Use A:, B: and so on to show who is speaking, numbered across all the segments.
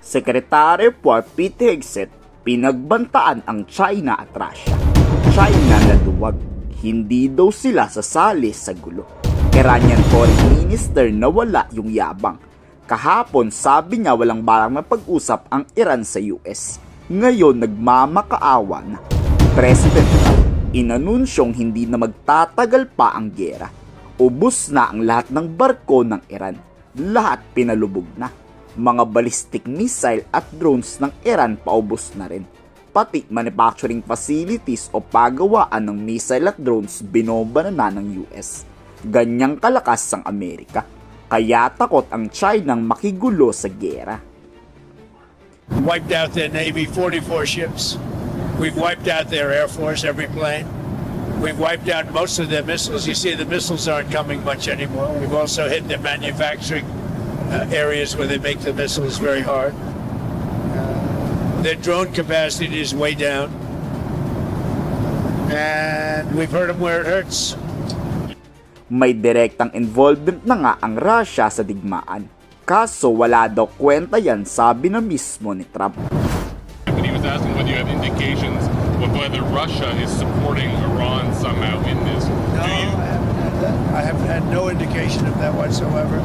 A: Secretary for Pete Hegseth, pinagbantaan ang China at Russia. China na duwag, hindi daw sila sasali sa gulo. Iranian Foreign Minister na wala yung yabang. Kahapon sabi niya walang balang mapag-usap ang Iran sa US. Ngayon nagmamakaawa na. President Trump, inanunsyong hindi na magtatagal pa ang giyera. Ubus na ang lahat ng barko ng Iran. Lahat pinalubog na. Mga ballistic missile at drones ng Iran paubos na rin. Pati manufacturing facilities o pagawaan ng missile at drones binomba na ng US. Ganyang kalakas ang Amerika. Kaya takot ang China makigulo sa giyera.
B: Wiped out their Navy, 44 ships. We've wiped out their Air Force, every plane. We've wiped out most of their missiles. You see, the missiles aren't coming much anymore. We've also hit their manufacturing areas where they make the missiles very hard. Their drone capacity is way down. And we've hurt them where it hurts.
A: May direktang involvement na nga ang Russia sa digmaan. Kaso wala daw kwenta yan, sabi na mismo ni Trump.
C: He was asking whether you have indications of whether Russia is supporting Iran somehow in this.
B: No, I haven't had no indication of that whatsoever.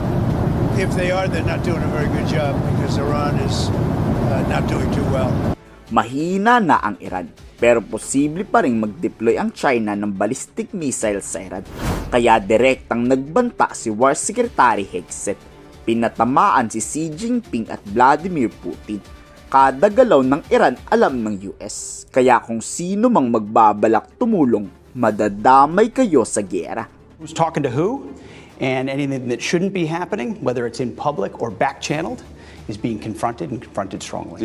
B: If they are, they're not doing a very good job because Iran is not doing too well.
A: Mahina na ang Iran, pero posible pa rin mag-deploy ang China ng ballistic missile sa Iran. Kaya direktang nagbanta si War Secretary Hegseth. Pinatamaan si Xi Jinping at Vladimir Putin. Kada galaw ng Iran alam ng US. Kaya kung sino mang magbabalak tumulong, madadamay kayo sa giyera.
D: Who's talking to who? And anything that shouldn't be happening, whether it's in public or back-channeled, is being confronted and confronted strongly.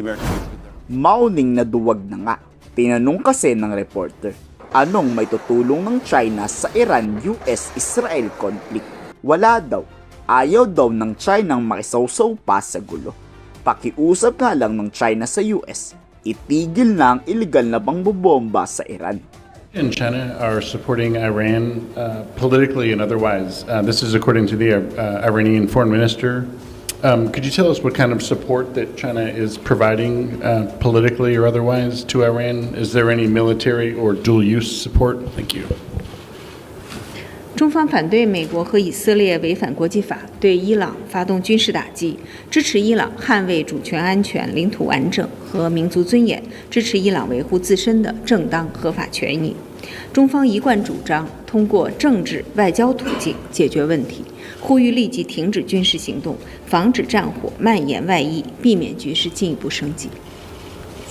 A: Mauning na duwag na nga. Tinanong kasi ng reporter, anong may tutulong ng China sa Iran-US-Israel conflict? Wala daw. Ayaw daw ng China makisawsaw pa sa gulo. Pakiusap nga lang ng China sa US, itigil na ang illegal na pangbobomba sa Iran.
E: And China are supporting Iran politically and otherwise. This is according to the Iranian foreign minister. Could you tell us what kind of support that China is providing politically or otherwise to Iran? Is there any military or dual-use support? Thank you.
F: 中方反对美国和以色列违反国际法，对伊朗发动军事打击，支持伊朗捍卫主权安全、领土完整和民族尊严，支持伊朗维护自身的正当合法权益。中方一贯主張通過政治外交途徑解決問題，呼籲立即停止軍事行動，防止戰火蔓延外溢，避免局勢進一步升級。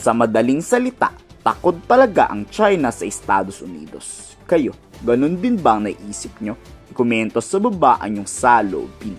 A: Sa madaling salita, takot talaga ang China sa Estados Unidos. Kayo, ganun din ba ang naisip nyo? Ikomento sa baba ang yung saloobin.